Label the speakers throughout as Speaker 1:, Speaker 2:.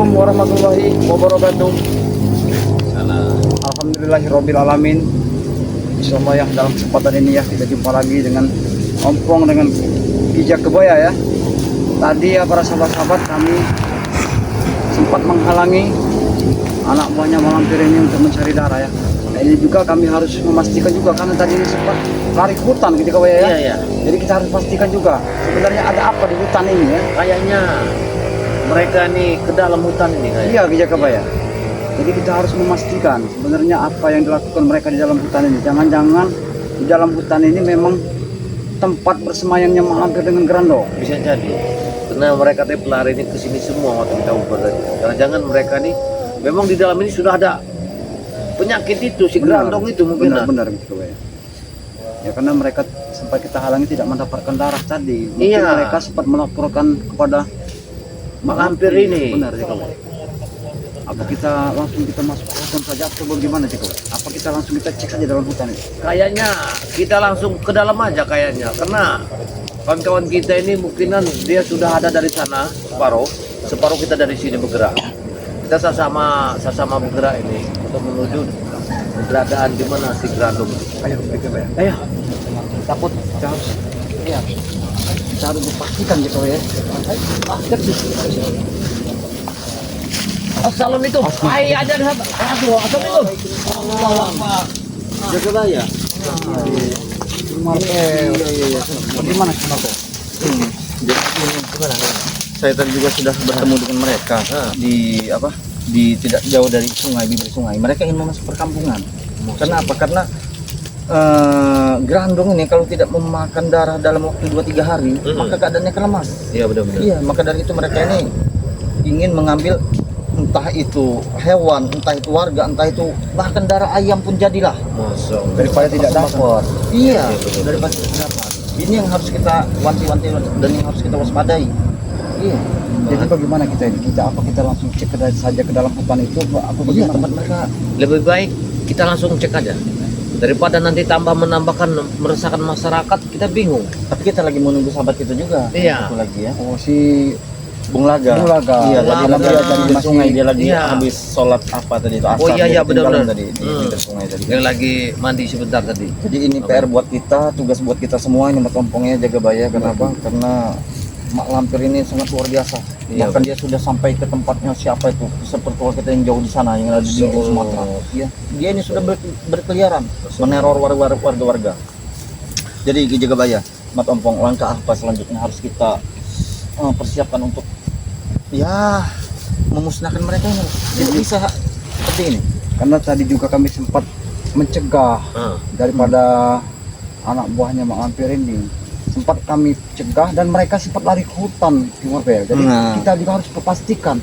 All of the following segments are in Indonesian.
Speaker 1: Assalamualaikum warahmatullahi wabarakatuh.
Speaker 2: Salah.
Speaker 1: Alhamdulillahirrabbilalamin. Insyaallah ya, dalam kesempatan ini ya kita jumpa lagi dengan Ompong dengan Kijak Kebaya ya. Tadi ya para sahabat-sahabat, kami sempat menghalangi anak buahnya Malampir ini untuk mencari darah ya. Nah, ini juga kami harus memastikan juga karena tadi ini sempat lari ke hutan Kijak Kebaya ya.
Speaker 2: Iya.
Speaker 1: Jadi kita harus pastikan juga sebenarnya ada apa di hutan ini ya.
Speaker 2: Kayaknya mereka nih ke dalam hutan ini kayaknya.
Speaker 1: Iya Kijak Kebaya. Jadi kita harus memastikan sebenarnya apa yang dilakukan mereka di dalam hutan ini. Jangan-jangan di dalam hutan ini memang tempat bersemayamnya Malampir dengan Gerandong.
Speaker 2: Bisa jadi. Karena mereka teh pelari ini kesini semua waktu kita uber tadi. Karena jangan mereka nih memang di dalam ini sudah ada penyakit itu si Gerandong itu mungkin.
Speaker 1: Benar Kijak Kebaya. Ya karena mereka sampai kita halangi tidak mendapatkan darah tadi. Mungkin
Speaker 2: Iya.
Speaker 1: mereka sempat melaporkan kepada
Speaker 2: Malampir ini.
Speaker 1: Benar Kijak Kebaya. Apa kita langsung kita masuk ke hutan saja atau bagaimana Kijak Kebaya? Apa kita langsung kita cek saja dalam hutan ini?
Speaker 2: Kayaknya kita langsung ke dalam aja kayaknya. Karena kawan-kawan kita ini mungkinan dia sudah ada dari sana separuh kita dari sini bergerak. Kita sama bergerak ini untuk menuju keberadaan di mana si Gerandong.
Speaker 1: Ayo Kijak Kebaya. Ayo. Takut kita harus ya. Kita harus dipastikan gitu ya.
Speaker 2: Assalamualaikum. Hai aja dah. Aduh, assalamualaikum.
Speaker 1: Kijak Kebaya. Bagaimana kenapa? Saya tadi juga sudah bertemu dengan mereka di tidak jauh dari sungai, bibir sungai. Mereka ingin masuk perkampungan. Karena apa? Karena Gerandong ini kalau tidak memakan darah dalam waktu 2-3 hari, maka keadaannya akan lemas.
Speaker 2: Iya benar-benar.
Speaker 1: Iya, maka dari itu mereka ini ingin mengambil entah itu hewan, entah itu warga, entah itu bahkan darah ayam pun jadilah.
Speaker 2: Masya Allah.
Speaker 1: Daripada tidak dapat. Iya,
Speaker 2: betul.
Speaker 1: daripada tidak dapat. Ini yang harus kita wanti-wanti dan yang harus kita waspadai. Iya. Jadi bagaimana kita ini? Apa kita langsung cek saja ke dalam hutan itu? Apa bagaimana tempat mereka?
Speaker 2: Lebih baik kita langsung cek aja. Daripada nanti menambahkan meresahkan masyarakat, kita bingung.
Speaker 1: Tapi kita lagi menunggu sahabat kita juga.
Speaker 2: Iya.
Speaker 1: Itu lagi ya. Oh si Bung Laga.
Speaker 2: Bung
Speaker 1: Iya, tadi
Speaker 2: Laga.
Speaker 1: dia dari
Speaker 2: Masih-
Speaker 1: sungai dia lagi
Speaker 2: iya.
Speaker 1: habis sholat apa tadi itu asar.
Speaker 2: Oh iya
Speaker 1: dia
Speaker 2: benar-benar.
Speaker 1: ketinggalan tadi di pinggir sungai tadi.
Speaker 2: Yang lagi mandi sebentar tadi.
Speaker 1: Jadi ini PR buat kita, tugas buat kita semua ini Mas Ompongnya jaga baya. Kenapa? Karena Malampir ini sangat luar biasa.
Speaker 2: Iya,
Speaker 1: Bahkan dia sudah sampai ke tempatnya siapa itu, seperti kita yang jauh di sana yang ada di ujung Sumatera. Iya. Dia ini sudah berkeliaran, meneror warga-warga. Jadi jaga baya, Mas Ompong, langkah apa selanjutnya harus kita persiapkan untuk ya memusnahkan mereka ini. Jadi bisa seperti ini. Karena tadi juga kami sempat mencegah daripada anak buahnya Malampir ini, sempat kami cegah dan mereka sempat lari ke hutan Kijak Kebaya. Jadi kita juga harus pastikan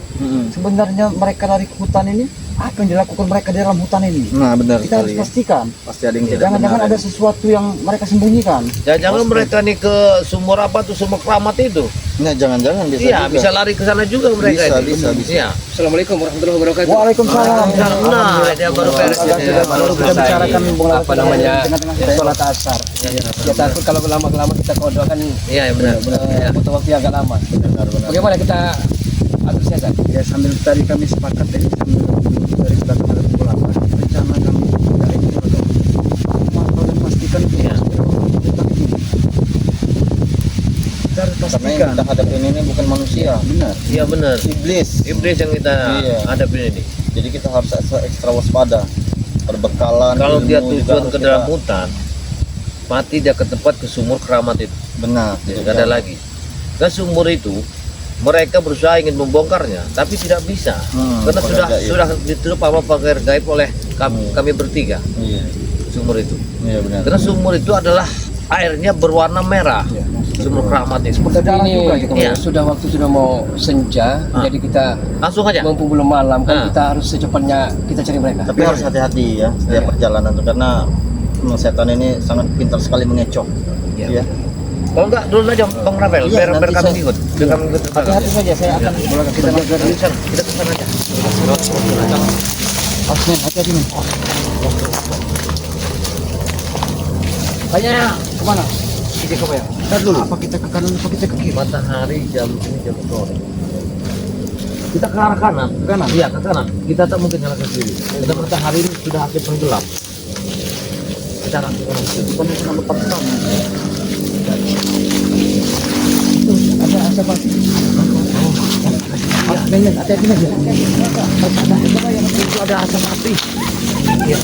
Speaker 1: sebenarnya mereka lari ke hutan ini apa yang dilakukan mereka di dalam hutan ini. Nah benar. Kita harus pastikan. Pasti ada yang jangan-jangan ada sesuatu yang mereka sembunyikan.
Speaker 2: Jangan mereka nih ke sumur apa tuh, sumur keramat itu.
Speaker 1: Nah jangan-jangan bisa.
Speaker 2: Iya, bisa lari ke sana juga mereka.
Speaker 1: Bisa.
Speaker 2: Iya.
Speaker 3: Assalamualaikum warahmatullahi wabarakatuh.
Speaker 1: Waalaikumsalam.
Speaker 2: Nah, dia baru beres ini.
Speaker 1: Baru kita bicarakan Bung Laga
Speaker 3: apa namanya
Speaker 1: tengah-tengah kita sholat asar.
Speaker 3: Ya takut kalau lama-lama kita kodok kan
Speaker 2: Iya, benar. Iya.
Speaker 3: butuh waktu yang agak lama. Bagaimana kita atur siasat?
Speaker 1: Ya sambil tadi kami sepakat dari belakang ada bola rencana kami dari itu atau mantau dan pastikan
Speaker 2: Iya.
Speaker 1: kita harus pastikan
Speaker 3: Karena yang kita hadapin ini bukan manusia,
Speaker 1: benar
Speaker 2: Iya, benar.
Speaker 3: iblis.
Speaker 2: Iblis yang kita
Speaker 3: Iya.
Speaker 2: hadapin ini.
Speaker 3: Jadi kita harus ekstra waspada. Perbekalan.
Speaker 2: Kalau
Speaker 3: ilmu
Speaker 2: dia
Speaker 3: juga
Speaker 2: tujuan
Speaker 3: harus
Speaker 2: ke dalam
Speaker 3: kita-
Speaker 2: hutan, mati dia ke tempat ke sumur keramat itu.
Speaker 3: Benar.
Speaker 2: Tidak ada lagi. Ke sumur itu mereka berusaha ingin membongkarnya, tapi tidak bisa. Karena
Speaker 3: pagar gaib.
Speaker 2: sudah ditutup apa pagar gaib oleh kami bertiga.
Speaker 3: Iya.
Speaker 2: Sumur itu.
Speaker 3: Iya benar.
Speaker 2: Karena sumur itu adalah airnya berwarna merah. Sumur keramat itu.
Speaker 3: Tapi
Speaker 1: Darah
Speaker 3: ini
Speaker 1: juga gitu.
Speaker 2: Iya.
Speaker 3: sudah mau senja, jadi kita
Speaker 2: Langsung aja.
Speaker 3: mumpung belum malam
Speaker 2: Ah.
Speaker 3: kan kita harus secepatnya kita cari mereka.
Speaker 1: tapi harus hati-hati ya setiap perjalanan tuh karena setan ini sangat pintar sekali mengecoh.
Speaker 2: Iya.
Speaker 1: Ya.
Speaker 2: Kalau enggak dulu aja Bang Rabel,
Speaker 1: Iya,
Speaker 2: biar
Speaker 1: nanti
Speaker 2: kami
Speaker 1: saya-
Speaker 2: ikut. Biar kami ikut.
Speaker 1: Hati-hati saja, saya akan kita jaga di sana.
Speaker 2: Kita ke sana aja.
Speaker 1: Men, hati-hati men.
Speaker 3: Kayaknya
Speaker 1: Kemana?
Speaker 2: Kijak Kebaya.
Speaker 1: Ntar dulu. Apa kita ke kanan, apa kita ke kiri?
Speaker 2: Matahari jam ini jam sore. Kita ke arah kanan. Ke kanan? Iya, ke kanan. Kita tak mungkin jalan ke kiri. Kita matahari ini sudah hampir tenggelam. Kita arah ke kanan.
Speaker 1: Bukan yang lepas kan.
Speaker 4: Ada asap api. Hati-hati aja.
Speaker 2: Itu ada asap api. Iya.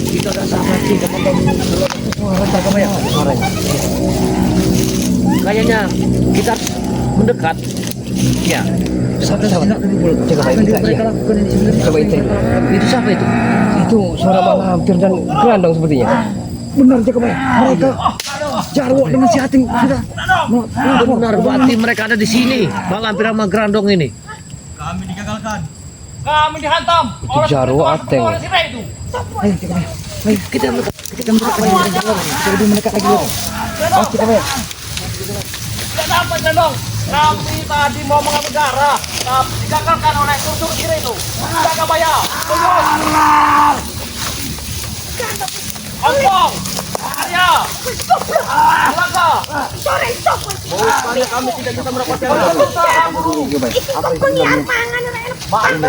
Speaker 2: Itu ada asap api. Kayaknya kita mendekat. Ya.
Speaker 4: Coba itu.
Speaker 2: Itu siapa itu?
Speaker 4: Itu suara malampir dan kerandang sepertinya. Benar jaga baik. Mereka jarwo dengan si Ating sudah.
Speaker 2: Benar, berarti mereka ada di sini. Malampir sama Grandong ini.
Speaker 5: Kami digagalkan.
Speaker 6: Kami dihantam
Speaker 4: Itu jarwo Ating.
Speaker 6: oleh si Ray itu.
Speaker 4: Ayo jaga baik. Ayo kita mendekat lagi. Kita lebih mendekat lagi. Oh kita baik.
Speaker 6: Tidak dapat Grandong. Kami tadi mau mengambil darah, tapi digagalkan oleh tusuk kiri itu. Jaga bayar. Ompong. Arya. Belaka.
Speaker 1: Bukannya kami tidak bisa mendapatkan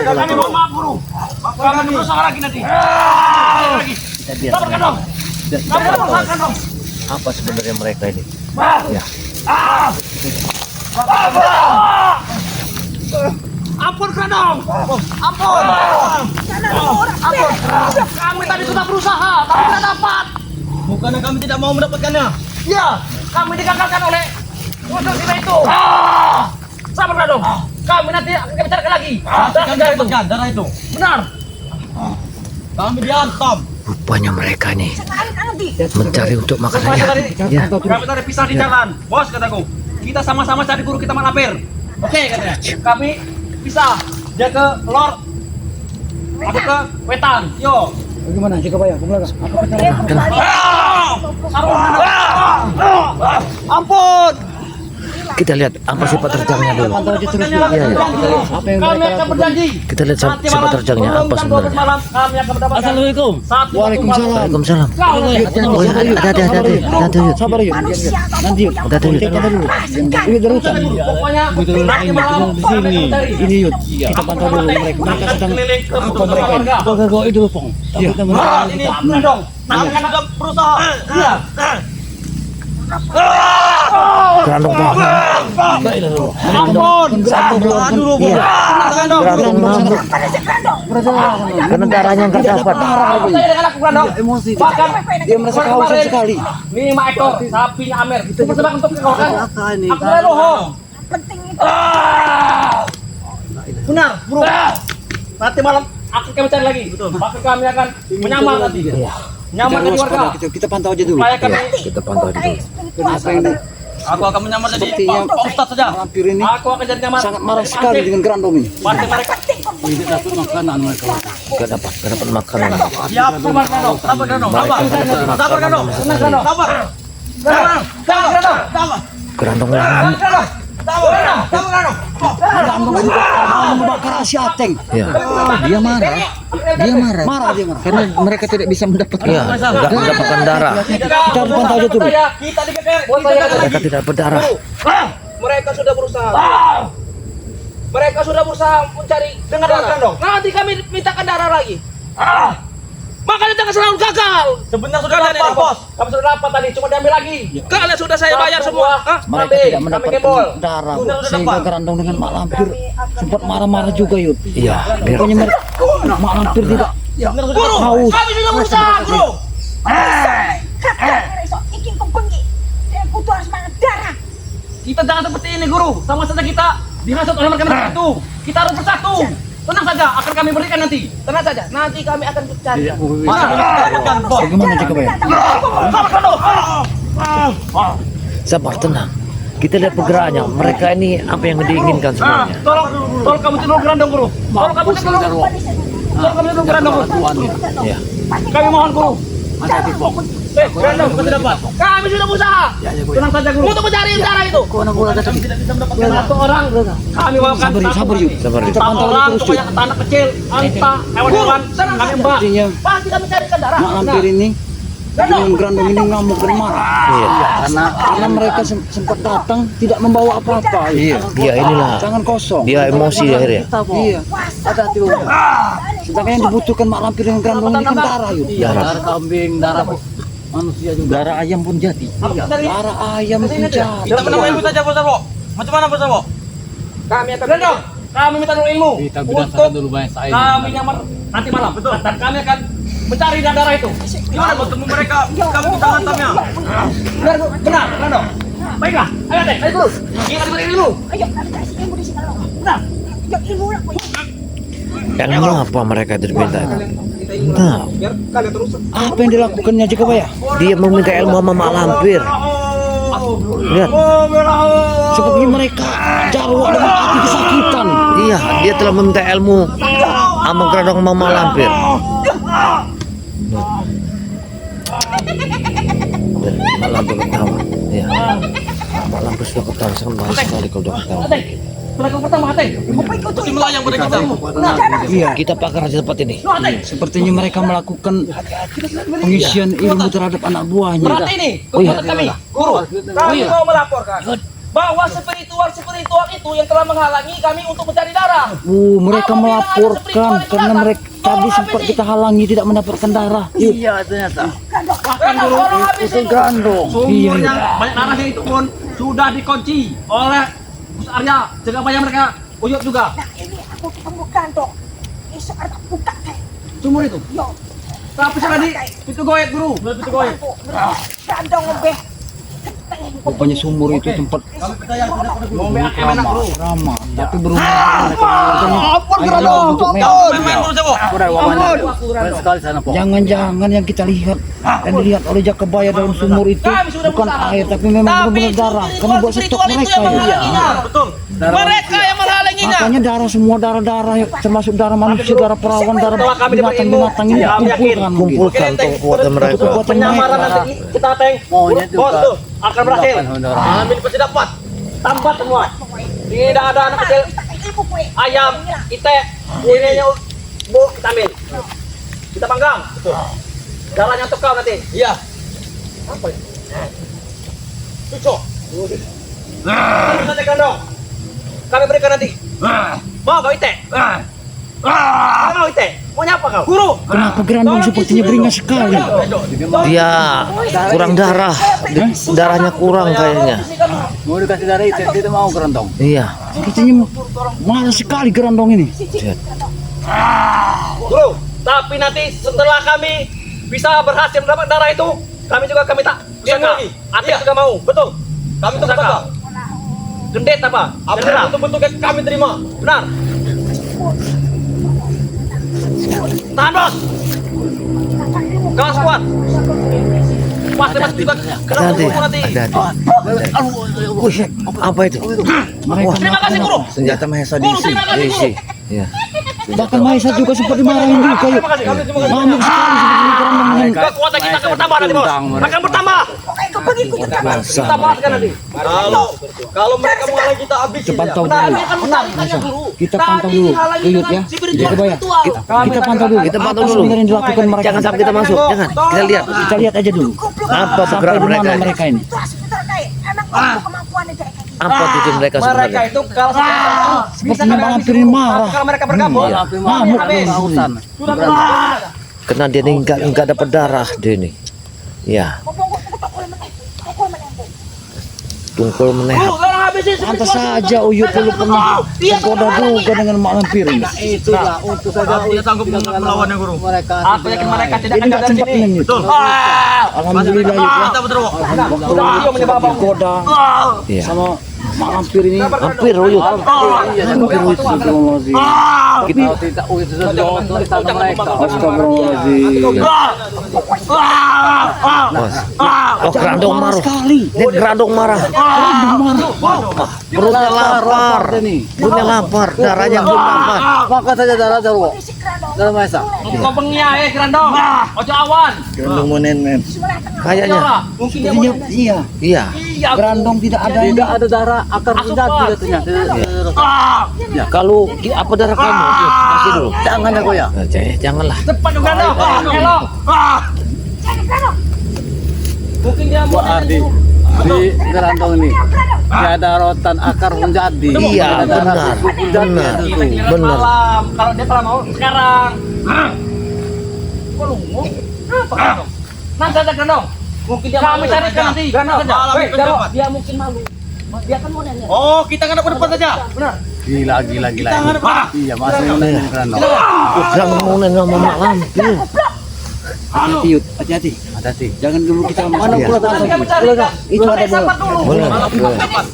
Speaker 6: Kami mohon maaf guru. Kami berusaha lagi nanti. Lagi. Sabar Grandong. Kami berusaha Grandong.
Speaker 2: Apa sebenarnya mereka ini?
Speaker 6: Ampun Grandong. Ampun. Ampun. Kami tadi sudah berusaha, tapi tidak dapat.
Speaker 1: Bukannya kami tidak mau mendapatkannya.
Speaker 6: Ya, kami digagalkan oleh tusuk kiri itu. Sabar Grandong. Kami nanti akan kami carikan lagi.
Speaker 1: Kami dapatkan darah itu.
Speaker 6: Benar.
Speaker 1: Kami dihantam.
Speaker 2: Rupanya mereka ini mencari untuk makanannya.
Speaker 6: Ya. Kami tadi pisah di jalan. Bos kataku. Kita sama-sama cari guru kita malampir. Oke katanya. Kami pisah. Dia ke lor. Aku ke wetan. Yo.
Speaker 4: Bagaimana jaga baik? Ke belakang. Apa kata?
Speaker 6: Ampun.
Speaker 2: Kita lihat apa sifat terjangnya dulu.
Speaker 4: Pantau aja terus.
Speaker 2: Iya, iya.
Speaker 4: Apa yang
Speaker 6: Kami
Speaker 4: mereka
Speaker 6: akan
Speaker 4: lakukan?
Speaker 6: berjanji.
Speaker 2: Kita lihat
Speaker 6: Nanti
Speaker 2: sifat
Speaker 6: malam,
Speaker 2: terjangnya
Speaker 6: sebelum
Speaker 2: apa
Speaker 6: jam 12
Speaker 2: sebenarnya.
Speaker 6: malam kami akan mendapatkan.
Speaker 5: Assalamualaikum.
Speaker 6: Satu
Speaker 4: Waalaikumsalam.
Speaker 2: Waalaikumsalam.
Speaker 6: Kau
Speaker 2: Oh, hati-hati.
Speaker 4: Sabar yuk. Nanti yuk.
Speaker 2: Hati-hati.
Speaker 4: Kita dulu. Ini darutan.
Speaker 6: pokoknya nanti malam kami akan cari.
Speaker 4: Ini yuk. Kita pantau dulu mereka. Mereka sedang
Speaker 6: Keliling ke
Speaker 4: apa
Speaker 6: beberapa
Speaker 4: mereka?
Speaker 6: warga.
Speaker 4: Kau itu pong. Iya.
Speaker 6: Ini benar dong. Kami akan ada berusaha. Iya.
Speaker 2: Grandong tuh.
Speaker 6: Ampun.
Speaker 4: Aduh,
Speaker 2: Grandong ngamuk. Karena darahnya nggak dapat.
Speaker 6: Saya dengan aku Grandong.
Speaker 4: emosi.
Speaker 6: Bahkan
Speaker 4: Dia merasa kehausan sekali.
Speaker 6: 5 ekor sapinya Amer. Itu persembahan untuk kau kan? Aku dari Rohong. Benar, bro. Nanti malam aku kami cari lagi. Bahkan kami akan menyamar nanti. Menyamar di warga.
Speaker 4: Kita pantau aja dulu.
Speaker 6: Supaya kami
Speaker 2: Kita pantau dulu.
Speaker 4: Apa yang
Speaker 1: Aku akan menyamar jadi
Speaker 4: sepertinya
Speaker 1: Pak Ustadz saja.
Speaker 4: malampir ini
Speaker 6: aku akan jadi nyamar.
Speaker 4: sangat marah sekali dengan Grandong ini.
Speaker 6: Pasti mereka.
Speaker 2: Gak dapat makanan.
Speaker 6: Siap, sabar Grandong. Sabar Grandong. Sabar. Sabar Grandong. Tenang Grandong. Sabar. Sabar. Sabar Grandong. Sabar.
Speaker 2: Grandong ngamuk.
Speaker 6: Grandong. Sabar Grandong. Sabar Grandong.
Speaker 4: Grandong juga membakar si Ateng.
Speaker 2: Ya.
Speaker 4: Dia marah. Marah dia marah.
Speaker 1: Karena mereka tidak bisa mendapatkan.
Speaker 2: Iya, nggak mendapatkan darah.
Speaker 4: Kita pantau aja dulu.
Speaker 6: Kita dikejar.
Speaker 2: Mereka tidak berdarah.
Speaker 6: Mereka sudah berusaha. Mereka sudah berusaha mencari dengan darah Grandong. Nanti kami mintakan darah lagi. Makanya jangan selalu gagal. Sebenarnya sudah dapat, Bos. Kami sudah dapat tadi, cuma diambil lagi. Kalian sudah saya bayar semua.
Speaker 4: Mereka tidak mendapatkan darah sehingga Grandong dengan Mak Lampir sempat marah-marah juga yuk.
Speaker 2: Iya, biar
Speaker 4: Pokoknya mereka Mak Lampir tidak
Speaker 6: Guru,
Speaker 4: haus.
Speaker 6: kami sudah berusaha, Guru. Kita jangan seperti ini, Guru. Sama saja kita dihasut oleh mereka itu. Kita harus bersatu. Tenang saja, akan kami berikan nanti. Tenang saja, nanti kami akan cari.
Speaker 4: Bagaimana jika bayar?
Speaker 2: sabar, tenang. Kita lihat pergerakannya. Mereka ini apa yang diinginkan sebenarnya.
Speaker 6: Tolong kamu tidur Grandong, Guru. Tolong kamu tidur. Tolong kamu tidur Grandong, Guru.
Speaker 2: Ya.
Speaker 6: Kami mohon, Guru. Grandong, kau tidak dapat. Kami sudah berusaha. Tenang saja, Guru. Untuk mencari darah itu. Kami tidak bisa mendapatkan satu orang. Kami bawakan
Speaker 4: Sabar yuk.
Speaker 2: Sabar.
Speaker 4: Kita
Speaker 6: satu
Speaker 4: pantau
Speaker 6: orang,
Speaker 4: terus yuk.
Speaker 6: pokoknya anak kecil, anta, hewan-hewan, kami mbak.
Speaker 4: Sepertinya
Speaker 6: Pasti kami carikan darah.
Speaker 4: Mak Lampir ini
Speaker 1: dengan Grandong ini ngamuk dan marah.
Speaker 4: Iya.
Speaker 1: Karena mereka sempat datang tidak membawa apa-apa.
Speaker 4: Iya. Dia inilah.
Speaker 1: Jangan kosong.
Speaker 4: Dia emosi akhirnya.
Speaker 1: Iya. Hati-hati. Sedangkan yang dibutuhkan Mak Lampir dengan Grandong ini kan darah.
Speaker 4: Darah
Speaker 1: kambing, darah manusia juga. Darah ayam pun jadi. Darah ayam pun jadi.
Speaker 6: Kita menemui ilmu saja, Bos Sarwo. Macam mana, Bos Sarwo? Kami akan Grandong. Kami minta dulu ilmu. Kita berdasarkan dulu kami nyamar nanti malam. Betul. Dan kami akan mencari darah itu. Gimana bertemu mereka? Kamu bisa hantamnya. Benar, Grandong. Baiklah, ayo deh, ayo dulu. Kita mencari ilmu.
Speaker 7: Ayo, kami kasih ilmu di sini. Benar. Ayo, ilmu lah.
Speaker 4: Yang apa mereka itu diminta itu? Nah,
Speaker 1: Apa yang dilakukannya Jagabaya?
Speaker 4: dia meminta ilmu sama Mak Lampir. Lihat,
Speaker 1: Seperti mereka Jarwo dengan hati kesakitan.
Speaker 4: iya, dia telah meminta ilmu sama Grandong sama Mak Lampir. Dan Mak Lampir ketawa. Iya. Mak Lampir sudah ketawa, sangat baik sekali kalau udah ketawa.
Speaker 6: Pelaku pertama, Ateng. Mesti melayang pada kita.
Speaker 1: Iya,
Speaker 4: Kita pakar di tempat ini.
Speaker 1: sepertinya mereka melakukan pengisian ilmu terhadap anak buahnya.
Speaker 6: Berarti ini, keputusan kami, guru. Kami mau melaporkan bahwa spiritual itu yang telah menghalangi kami untuk mencari darah.
Speaker 1: Mereka melaporkan karena mereka tadi sempat kita halangi tidak mendapatkan darah. Iya, ternyata.
Speaker 6: Bahkan guru,
Speaker 1: Itu Grandong. Iya,
Speaker 6: sumurnya banyak darahnya itu pun sudah dikunci oleh Gus Arya. Jagabaya mereka uyup juga.
Speaker 7: Nah, ini aku temukan dong. Esok ada buka teh.
Speaker 6: Sumur itu.
Speaker 7: Yo,
Speaker 6: Tapi tadi itu goyek guru, itu goyek.
Speaker 7: Grandong lebih.
Speaker 1: rupanya sumur itu tempat
Speaker 6: Ngombe enak guru.
Speaker 1: ramah, tapi berumur untuk
Speaker 6: Main guru Jawa.
Speaker 1: Jangan-jangan yang kita lihat dan dilihat oleh Jagabaya dalam sumur itu bukan air tapi memang benar-benar darah karena buat stok mereka ya.
Speaker 6: Betul. Mereka yang menghalanginya.
Speaker 1: Makanya darah semua darah-darah termasuk darah manusia, darah perawan, darah binatang-binatang ini
Speaker 4: Kumpulkan kekuatan mereka.
Speaker 1: kekuatan
Speaker 6: Penyamaran
Speaker 1: mereka.
Speaker 6: nanti kita teng. Bos tuh akan berhasil. Amin pasti dapat. Tambah semua. Tidak ada anak kecil. Ayam, ite, ini bu kita ambil. Kita panggang. Betul. Darahnya untuk kau nanti. Iya. Apa ini? Cucok. Nanti kandong. Kami berikan nanti. Mau kau ite? Mau ite? Maunya apa kau? Guru.
Speaker 1: Kenapa Grandong sepertinya beringat sekali?
Speaker 4: Dia kurang darah. Darahnya kurang kayaknya.
Speaker 1: Mau dikasih darah itu, kita mau Grandong.
Speaker 4: Iya.
Speaker 1: Sepertinya malas sekali Grandong ini.
Speaker 4: Lihat.
Speaker 6: Guru, tapi nanti setelah kami bisa berhasil mendapat darah itu, kami juga kami tak pusaka. Ati juga mau, betul. Kami tuh pusaka. Gendet apa? Apa betul-betul kami terima. Benar. Tahan bos. Gas kuat. Pasti mas juga kena
Speaker 4: Hati-hati.
Speaker 6: hukum nanti.
Speaker 4: Hati-hati. Wih, apa itu? Wah,
Speaker 6: Terima kasih guru.
Speaker 4: senjata Mahesa
Speaker 6: Guru,
Speaker 4: diisi.
Speaker 6: terima kasih,
Speaker 4: Diisi. Iya.
Speaker 1: Bahkan Maisa juga sempat dimarahin juga yuk.
Speaker 6: Terima kasih. Kami terima kasih.
Speaker 1: Ngamuk sekali seperti Grandong dengan
Speaker 6: Kekuatan kita akan bertambah nanti bos. Akan bertambah.
Speaker 7: Kau pergi ku tetap.
Speaker 6: Kita bahaskan nanti. Kalau mereka menghalangi kita habis.
Speaker 1: pantau
Speaker 6: Benar,
Speaker 1: dulu.
Speaker 6: kami akan mencarinya guru.
Speaker 1: Kita pantau dulu, Yuyut ya. Jagabaya. Kita pantau dulu.
Speaker 4: Kita pantau
Speaker 1: Apa
Speaker 4: dulu.
Speaker 1: sebenarnya yang dilakukan mereka?
Speaker 4: Jangan sampai kita masuk. Jangan. Kita lihat.
Speaker 1: Kita lihat aja dulu.
Speaker 4: Apa
Speaker 1: Sampai
Speaker 4: pergerakan
Speaker 1: di mana
Speaker 4: mereka?
Speaker 1: mereka ini?
Speaker 7: Itu sebentar kayak anak mampu kemampuan aja kayak
Speaker 4: Apa tujuan mereka
Speaker 6: Mereka
Speaker 4: sebenarnya?
Speaker 6: itu kalau
Speaker 1: Sepertinya Mak Lampir ini marah.
Speaker 6: kalau mereka bergabung,
Speaker 1: Ngamuk
Speaker 6: habis.
Speaker 1: dong.
Speaker 6: Sudah benar.
Speaker 4: Karena dia ini enggak dapat darah dia ini. Ya, tungkul meneh.
Speaker 6: Guru, kalau habisin
Speaker 1: Pantas saja Uyut dulu pernah tergoda juga dengan Mak Lampir ini.
Speaker 6: Itulah untuk saja dia sanggup melawannya guru. Aku yakin mereka tidak
Speaker 1: Jadi
Speaker 6: akan
Speaker 1: nggak
Speaker 6: dari
Speaker 1: sempat
Speaker 6: sini.
Speaker 1: ini.
Speaker 6: Betul.
Speaker 1: Alhamdulillah Yuyut ya.
Speaker 6: Kita betul. Sudah dia menyebar
Speaker 1: Tergoda
Speaker 4: Iya.
Speaker 1: sama Mak Lampir ini.
Speaker 4: Hampir Uyut.
Speaker 1: Hampir Uyut astagfirullahaladzim. Astagfirullahaladzim.
Speaker 4: Bos. Oh, Grandong marah.
Speaker 1: Sekali.
Speaker 4: Lihat Grandong marah. Perutnya lapar. Perutnya lapar. Darahnya belum dapat.
Speaker 1: Maka saja darah Jarwo. Darah Maisa.
Speaker 6: Kau pengia Grandong. Ojo awan.
Speaker 3: Grandong monen.
Speaker 4: Kayaknya.
Speaker 6: Mungkin dia
Speaker 1: Sepertinya iya.
Speaker 4: Iya.
Speaker 6: Iya.
Speaker 1: Grandong tidak ada darah akan
Speaker 6: tidak
Speaker 4: Kalau apa darah kamu? Kasih dulu.
Speaker 1: Jangan ya Goya.
Speaker 4: Janganlah.
Speaker 6: Cepat dong Grandong. Elok.
Speaker 7: Jangan,
Speaker 6: Mungkin dia mau
Speaker 8: Ardi di Gerandong ini ada rotan akar pun jadi.
Speaker 4: Iya,
Speaker 8: Ada
Speaker 4: benar.
Speaker 8: rasa pun jadi
Speaker 4: Benar.
Speaker 8: itu.
Speaker 6: kita tinggal
Speaker 4: Benar.
Speaker 6: malam. Kalau dia kalau mau sekarang. Kok lu ngomong? Apa kan dong? Nanti ada kan dong? Mungkin dia kami carikan nanti. Dia mungkin malu. Dia kan mau nanya.
Speaker 5: Oh, kita ngadep ke depan saja.
Speaker 6: Benar.
Speaker 8: Gila. Iya, masih menang Gerandong.
Speaker 4: Gerandong mau nanya sama Mak Lampir.
Speaker 8: Hati-hati, Yud. Hati-hati. Jangan dulu kita mana
Speaker 4: Iya.
Speaker 8: pula tak
Speaker 6: Nanti kami carikan. Itu ada dulu.
Speaker 4: Benar.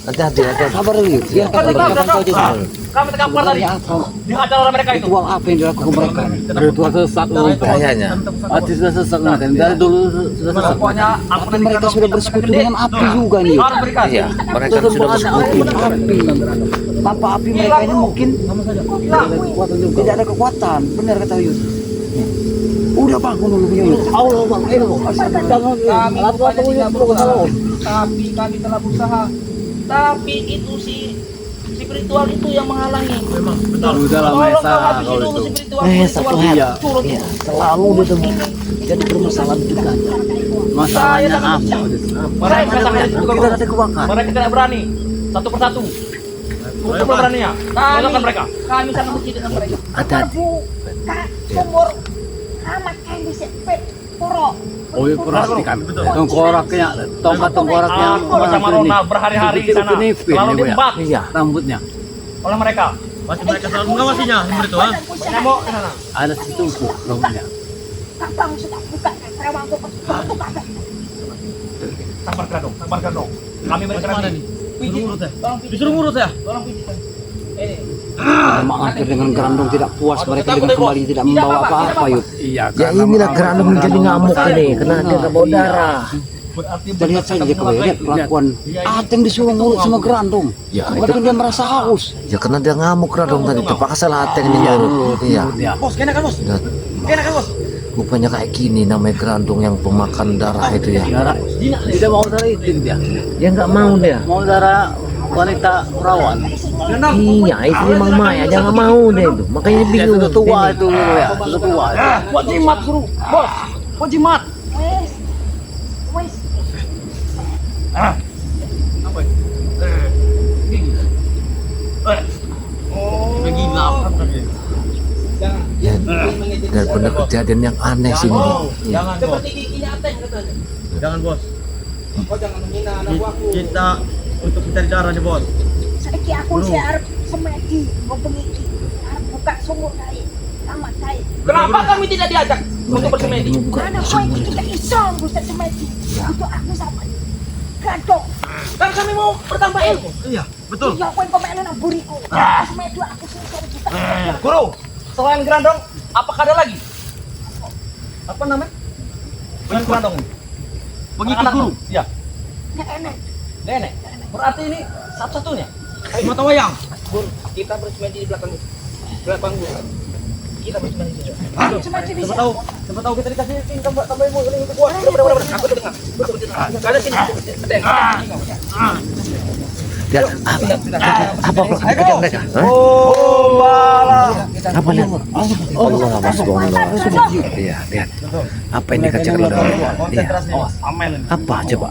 Speaker 4: Hati-hati.
Speaker 8: Sabar dulu, Yud. Biar
Speaker 6: Kami
Speaker 8: kami
Speaker 6: tekan
Speaker 8: saja.
Speaker 6: Kami tekan tadi. Dihajar oleh mereka itu.
Speaker 8: Ritual apa yang dilakukan mereka? Ritual sesat
Speaker 4: Kayaknya.
Speaker 8: Hati sudah sesat mereka. Dari dulu sudah sesat.
Speaker 6: Pokoknya apa
Speaker 8: Tapi mereka sudah bersekutu dengan api juga nih.
Speaker 6: harus berikan.
Speaker 4: Iya, mereka
Speaker 8: Tetap
Speaker 4: sudah
Speaker 8: ada
Speaker 4: bersekutu.
Speaker 8: api. Tanpa api mereka ini mungkin tidak ada kekuatan. Benar kata Yud. Udah bangun dulu Yud. Allah bang, jangan
Speaker 6: Tapi kami telah berusaha. Tapi itu si spiritual itu yang menghalangi.
Speaker 8: Udah lah
Speaker 6: Tolong
Speaker 8: Mesa
Speaker 6: kau habisi
Speaker 8: kalau
Speaker 6: dulu
Speaker 8: itu.
Speaker 6: spiritual.
Speaker 4: Satu hal.
Speaker 8: Iya.
Speaker 4: Iya, selalu dia tuh jadi permasalahan juga.
Speaker 8: Masalahnya apa?
Speaker 6: Mereka sangat
Speaker 8: Kita ada kebakar.
Speaker 6: Mereka tidak berani. Satu persatu. Untuk beraninya. Tolongkan mereka. Kami sangat benci dengan mereka.
Speaker 4: Hati-hati.
Speaker 7: Kak, sumur amat kain di sepet puro.
Speaker 8: Oh iya pasti kami. Tengkoraknya, tongkat-tongkoraknya.
Speaker 6: Aku bersama Ronald berhari-hari di sana. Selalu diembat
Speaker 4: Iya.
Speaker 8: Rambutnya.
Speaker 6: oleh mereka.
Speaker 5: Masih mereka selalu mengawasinya, seperti itu, ha?
Speaker 6: Nemo di sana.
Speaker 8: Ada situ rambutnya.
Speaker 7: Abang sudah buka kan terawangku untuk kagak.
Speaker 6: Sabar Gradong. Kami mereka nih. Pijit.
Speaker 5: Urut, ya?
Speaker 6: Tolong pijit.
Speaker 5: Disuruh ngurut ya?
Speaker 6: Tolong pijitkan. Ini.
Speaker 8: Mak Lampir dengan Gerandong tidak puas mereka dengan kembali tidak membawa apa-apa Yud. Iya.
Speaker 4: Ya inilah Gerandong menjadi ngamuk ini karena dia nggak bawa darah.
Speaker 8: Kita lihat saja lihat kelakuan Ateng disuruh ngurut sama Gerandong.
Speaker 4: Ya
Speaker 8: Bahkan dia merasa haus.
Speaker 4: Ya karena dia ngamuk Gerandong tadi terpaksa lah Ateng ini nurut. Iya.
Speaker 8: Ya.
Speaker 6: Bos, kena kan bos?
Speaker 4: Ya,
Speaker 6: Kena kan bos?
Speaker 4: rupanya kayak gini namanya Gerandong yang pemakan darah itu ya.
Speaker 8: Darah. Tidak mau darah itu dia.
Speaker 4: Dia nggak mau dia.
Speaker 8: Mau darah wanita perawan.
Speaker 4: Iya, itu memang Maya, dia nggak mau deh itu. Makanya
Speaker 8: Dia
Speaker 4: bingung.
Speaker 8: sudah tua itu ya, sudah tua.
Speaker 6: Buat jimat suruh. Bos, buat jimat.
Speaker 7: Wes. Wes.
Speaker 5: Gila.
Speaker 4: Ya, dan benar kejadian yang aneh sini. Ya.
Speaker 5: Jangan, bos.
Speaker 6: Seperti giginya Ateng katanya.
Speaker 5: Jangan, bos.
Speaker 6: Kau jangan menghina anak buahku.
Speaker 5: Kita untuk mencari darah nih, bos.
Speaker 7: Saiki aku si arep semedi mau bengi arep buka sumur kae. Tamat kae.
Speaker 6: Kenapa kami tidak diajak untuk bersemedi?
Speaker 7: Karena kau ini tidak iso buset semedi. Untuk aku sama Gandong.
Speaker 6: Kan kami mau bertambah ilmu.
Speaker 5: Iya, betul.
Speaker 7: Ya kau yang komen nang buriku. Semedi aku sing buka.
Speaker 6: Guru, selain Gerandong, apakah ada lagi? Apa namanya? Selain Gerandong.
Speaker 5: Pengikut
Speaker 6: Anak
Speaker 5: guru.
Speaker 6: Iya.
Speaker 7: Nek enek.
Speaker 6: Nenek. Berarti ini satu-satunya.
Speaker 5: Mata wayang.
Speaker 6: Guru, kita bersemedi di belakang guru. Kita bersemedi di situ.
Speaker 7: Semedi di
Speaker 6: Siapa tahu kita dikasih tambah ilmu ini untuk gua. Benar. Aku dengar. Kalian sini.
Speaker 4: Lihat apa pekerjaan mereka? Hah?
Speaker 6: Oh, bala.
Speaker 4: Apa lihat? Allah masuk Allah. Iya, lihat. Apa yang dikerjakan oleh mereka? Iya. Apa coba?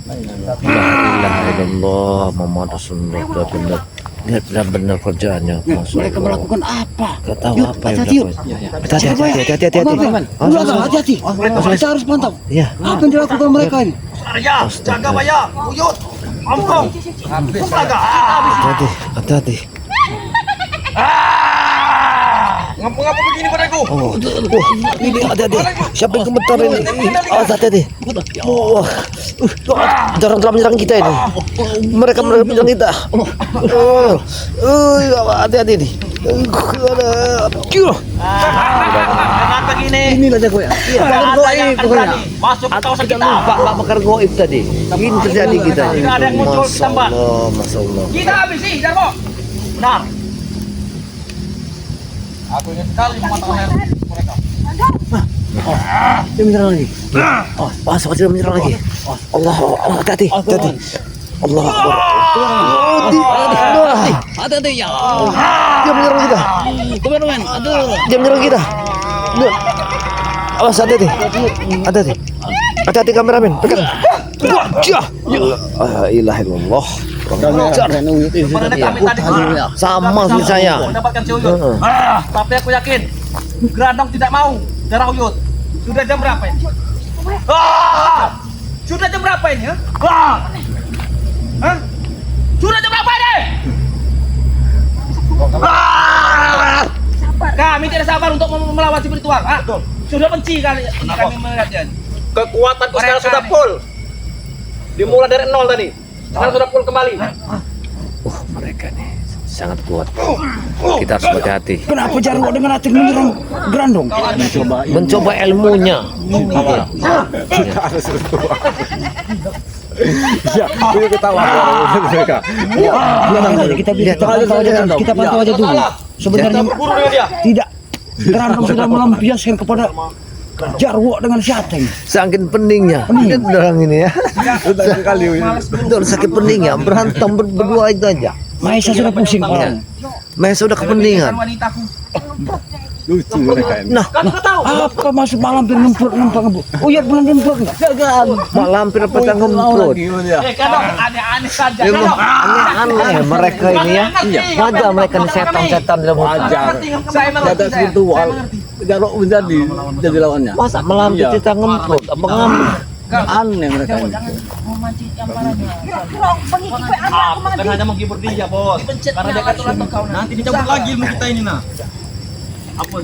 Speaker 4: La ilaha illallah Muhammad Rasulullah. Benar. Lihat benar-benar kerjaannya. Masya
Speaker 8: Mereka
Speaker 4: Allah.
Speaker 8: melakukan apa?
Speaker 4: Gak tahu
Speaker 8: Yud,
Speaker 4: apa yang
Speaker 8: hati-hati, Yud.
Speaker 4: dilakukan. Hati-hati.
Speaker 8: Hati-hati. Kita harus pantau.
Speaker 4: Iya.
Speaker 8: Apa yang dilakukan mereka ini?
Speaker 5: Arya, jaga Maya, Uyut, Ampong.
Speaker 4: Hati-hati.
Speaker 5: Ngapa-ngapa begini padaku?
Speaker 4: Oh, ini hati-hati. Siapa yang gemetar ini? Oh, hati-hati. Wah, jarang menyerang kita ini. Mereka menyerang kita. Hati-hati nih.
Speaker 6: Jangan begini.
Speaker 4: Inilah jago ya. Iya, bakar goib pokoknya.
Speaker 6: Masuk ke kawasan kita.
Speaker 4: Pak bakar goib tadi. Ini terjadi kita.
Speaker 6: Tidak ada yang muncul, kita mbak.
Speaker 4: Masya Allah.
Speaker 6: Kita habisi, Jarko. Benar. Aku ingin sekali memotong leher mereka.
Speaker 4: Dia menyerang lagi. Oh, masuk dia menyerang lagi. Allah, hati-hati. Allah Akbar.
Speaker 8: Hati-hati ya.
Speaker 4: Dia menyerang kita.
Speaker 8: Teman-teman, aduh.
Speaker 4: Dia menyerang kita. Awas, hati-hati. Hati-hati kameramen, pegang. Ya ilah illallah. Sama seperti saya.
Speaker 6: Mendapatkan si Uyut. Tapi aku yakin Grandong tidak mau darah Uyut. Sudah jam berapa ini? Sudah jam berapa ini? Hah? Sudah jam berapa ini? Kami tidak sabar untuk melawan spiritual. Sudah benci kami melihatnya.
Speaker 5: Kekuatan sekarang sudah full. Dimulai dari nol tadi. Sekarang sudah full kembali.
Speaker 4: Mereka nih sangat kuat. Kita harus berhati-hati.
Speaker 8: Kenapa Jarwo dengan hati menyerang Grandong?
Speaker 4: Mencoba ilmunya.
Speaker 8: Ya, ini ketawa mereka. Kita pantau aja dulu. Sebenarnya tidak. Grandong sudah melampiaskan kepada Jarwo dengan Syateng.
Speaker 4: Saking peningnya. Orang ini ya. Betul sakit peningnya. Berantem berdua itu aja.
Speaker 8: Maesa sudah pusing kepalanya.
Speaker 4: Maesa sudah kepeningan.
Speaker 8: Lucu mereka ini.
Speaker 4: Nah,
Speaker 8: apa masuk malam bir ngemprut Bu? Oh iya belum ngemprut enggak?
Speaker 4: malam hampir pecah ngemprut.
Speaker 6: Kadang aneh-aneh saja.
Speaker 4: Aneh mereka ini ya. Wajar mereka nih setan-setan dalam hutan.
Speaker 8: Kata spiritual. Jarwo menjadi lawannya.
Speaker 4: Masa malam kita ngemprut? Apa ngamuk?
Speaker 8: Aneh mereka ini.
Speaker 7: Memancing amarahnya.
Speaker 5: Bukan hanya menghibur dia, Bos. Karena dia kan nanti dicabut lagi ilmu kita ini, nah. Apa?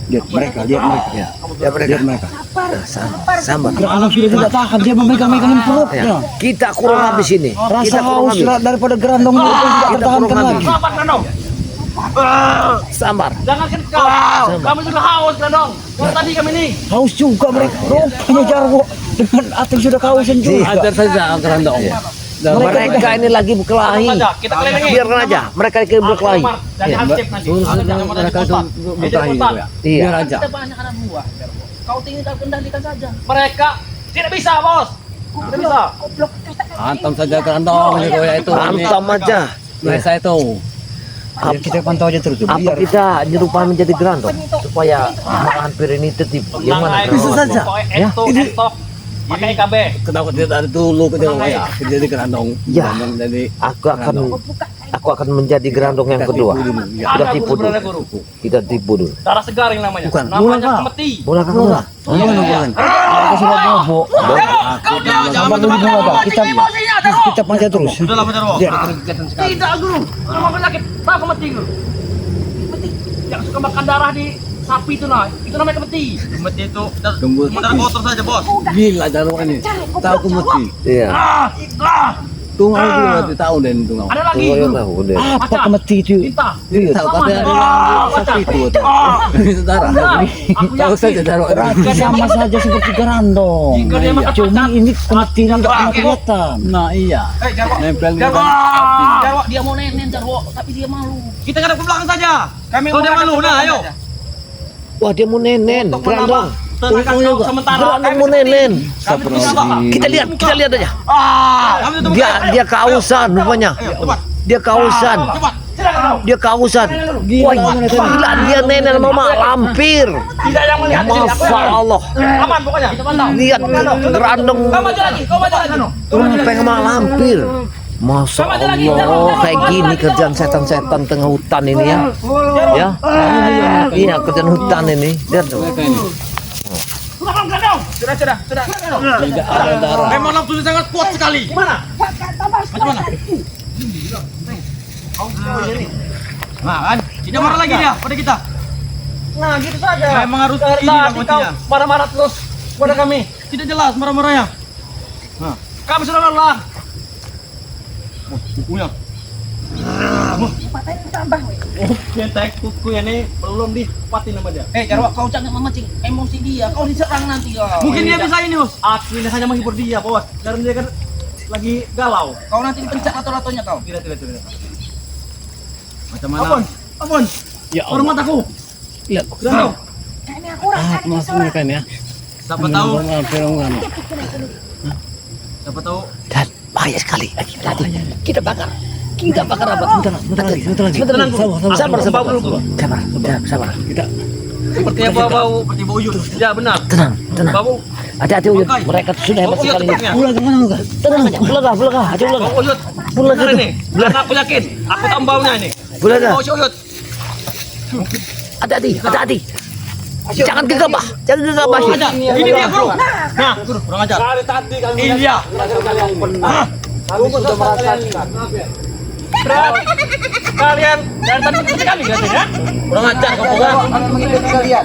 Speaker 8: Lihat mereka.
Speaker 4: Ya mereka. Sabar.
Speaker 8: Grandong sudah tidak tahan, dia memegang-megang perutnya.
Speaker 4: Ya. Kita kurang habis ini.
Speaker 8: Rasa
Speaker 4: Kita kurang
Speaker 8: haus
Speaker 4: habis.
Speaker 8: daripada Grandong itu tidak tertahankan lagi.
Speaker 6: Selamat Grandong.
Speaker 4: Sabar.
Speaker 6: Jangankan kau. Kami sudah haus Grandong. Tadi kami ini.
Speaker 8: Haus juga mereka. Rupanya Jarwo dengan hati sudah kehausan juga.
Speaker 4: Ajar saja Grandong. Mereka ini lagi berkelahi.
Speaker 6: Kita kelilingi.
Speaker 4: Biarkan aja. Mereka lagi berkelahi.
Speaker 6: Dan hansip nanti.
Speaker 8: Mereka itu berkelahi juga ya.
Speaker 4: Iya.
Speaker 8: Biar aja.
Speaker 7: Kita banyak anak buah. Kau tinggal kendalikan saja.
Speaker 6: Mereka tidak bisa, Bos. Tidak bisa.
Speaker 7: Goblok kita kan.
Speaker 8: Hantam saja Grandong ini koya itu.
Speaker 4: Hantam aja.
Speaker 8: Maesa itu. Kita pantau aja terus.
Speaker 4: Apa kita nyerupa menjadi Grandong supaya hampir ini tertipu? Yang mana?
Speaker 6: Bisa
Speaker 4: saja. Ya.
Speaker 6: Entok. Pakai IKB.
Speaker 8: Kenapa dia dari dulu ke Jawa ya? Jadi Grandong.
Speaker 4: Ya.
Speaker 8: Jadi
Speaker 4: Aku akan menjadi Grandong yang kedua. Kita tipu dulu. Kita tipu dulu.
Speaker 6: Darah segar yang namanya.
Speaker 8: Bukan.
Speaker 6: Namanya kemeti.
Speaker 4: Bola kan bola.
Speaker 8: Mereka sudah bobo. Sabar dulu Pak. Kita panjat terus.
Speaker 5: Sudah lama Jarwo.
Speaker 6: Tidak, Guru. Cuma penyakit. Tahu kemeti, Guru? Kemeti. Yang suka makan darah di sapi itu nah. Itu namanya kemeti.
Speaker 5: Kemeti itu
Speaker 8: Gembut.
Speaker 5: darah kotor saja, Bos.
Speaker 8: Gila Jarwo ini. Tahu ku mesti.
Speaker 4: Iya.
Speaker 8: Tunggu dulu tahu dan tunggu.
Speaker 6: Ada lagi,
Speaker 4: Oh,
Speaker 6: Guru.
Speaker 4: ya udah.
Speaker 8: Apa kemeti itu?
Speaker 6: Cinta.
Speaker 8: Iya, tahu pada hari sapi itu. Itu darah. Tahu saja Jarwo. Sama saja seperti Grandong.
Speaker 6: Jika dia makan
Speaker 8: Cuma ini kemeti tidak pernah kelihatan. Nah iya.
Speaker 6: Jarwo.
Speaker 8: Nempel
Speaker 6: Jarwo.
Speaker 8: dengan
Speaker 6: Jarwo, dia mau nenen Jarwo, tapi dia malu.
Speaker 5: Kita ngadep ke belakang saja.
Speaker 6: Kami
Speaker 5: Kau dia malu, nah ayo.
Speaker 4: Wah dia mau nenen. Grandong.
Speaker 5: Tenaga kau sementara.
Speaker 4: Grandong mau nenen. Kita lihat aja.
Speaker 5: Kami tutup.
Speaker 4: Dia kehausan rupanya.
Speaker 5: Cepat.
Speaker 4: Dia kehausan.
Speaker 5: Cepat.
Speaker 4: Dia kehausan. Wah gila dia nenen mama lampir.
Speaker 6: Tidak yang melihat di sini.
Speaker 4: Masya Allah.
Speaker 6: Aman pokoknya. Kita pantau.
Speaker 4: Lihat Grandong
Speaker 6: Kau maju lagi, kau maju lagi.
Speaker 4: tumpeng sama lampir. Masya Allah kayak gini kerjaan setan-setan tengah hutan ini ya. Ya. Iya kerjaan hutan ini. Lihat tuh.
Speaker 6: Sudah.
Speaker 8: tidak ada darah.
Speaker 5: Memang nafsunya sangat kuat sekali.
Speaker 6: Gimana?
Speaker 5: Macam mana? Nah kan, tidak marah lagi dia pada kita.
Speaker 6: Nah, gitu saja.
Speaker 5: Memang harus
Speaker 6: Dari
Speaker 5: ini lah
Speaker 6: tadi kau
Speaker 5: kuncinya.
Speaker 6: marah-marah terus pada kami.
Speaker 5: Tidak jelas marah-marahnya.
Speaker 6: Kami sudah lelah.
Speaker 5: Bukunya.
Speaker 7: Patahin tambah.
Speaker 5: Cetek kuku ini belum dipatin sama dia.
Speaker 6: Jarwo, kau jangan memancing emosi dia. Kau diserang nanti kau.
Speaker 5: Mungkin dia bisa ini, Bos. Aku ini hanya menghibur dia, Bos. Karena dia kan lagi galau.
Speaker 6: Kau nanti dipencet atau-atonya kau.
Speaker 5: Tidak. Macam mana? Ampun.
Speaker 8: Ya
Speaker 5: Hormat aku.
Speaker 8: Lihat.
Speaker 5: Grandong.
Speaker 7: Ini aku rasa ini
Speaker 8: Masuk mereka ini ya.
Speaker 5: Siapa tahu?
Speaker 7: seorang.
Speaker 5: Siapa tahu?
Speaker 4: Dan bahaya sekali. Kita bakar. Kita bakar apa?
Speaker 8: Sebentar lagi.
Speaker 4: Sabar.
Speaker 8: Sabar.
Speaker 6: Seperti bau-bau.
Speaker 5: Seperti bau uyut.
Speaker 6: Ya benar.
Speaker 4: Tenang.
Speaker 6: Bau
Speaker 4: Hati-hati Uyut, mereka sudah hebat sekali.
Speaker 8: Pulang ke mana enggak?
Speaker 4: Tenang aja, belah, aja belah.
Speaker 5: Uyut, benar ini. Benar aku yakin. Aku tahu baunya ini.
Speaker 4: Belah.
Speaker 5: Oh, Uyut.
Speaker 4: Hati-hati. Jangan gegabah,
Speaker 5: Aja. Ini dia, Guru. Nah, Guru, kurang ajar.
Speaker 6: Dari tadi kami
Speaker 5: Ini dia.
Speaker 6: kalian benar. Kami sudah merasakan.
Speaker 5: Kalian dari tadi seperti kami katanya. Kurang ajar kamu kan.
Speaker 8: Kami mengikuti kalian.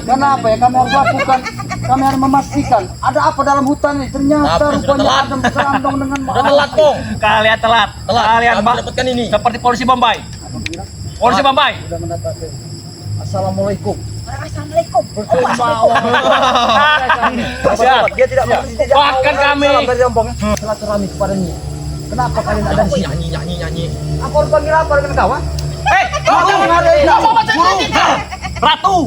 Speaker 8: Kami harus lakukan. Kami harus memastikan ada apa dalam hutan ini. Ternyata
Speaker 5: Tapi sudah
Speaker 8: rupanya
Speaker 5: telat.
Speaker 8: ada kerandong dengan
Speaker 5: Udah telat, Pong. Kalian telat. Kalian dapatkan ini. Seperti polisi Bombay. Polisi Bombay.
Speaker 8: Sudah mendapatkan. Assalamualaikum.
Speaker 7: Assalamualaikum.
Speaker 5: Siap.
Speaker 8: Dia tidak
Speaker 5: Bahkan kami.
Speaker 8: dari rombongan. Silaturahmi kepadanya. Kenapa kalian ada di sini?
Speaker 5: Nyanyi.
Speaker 8: Aku harus panggil apa dengan kawan?
Speaker 5: Ratu.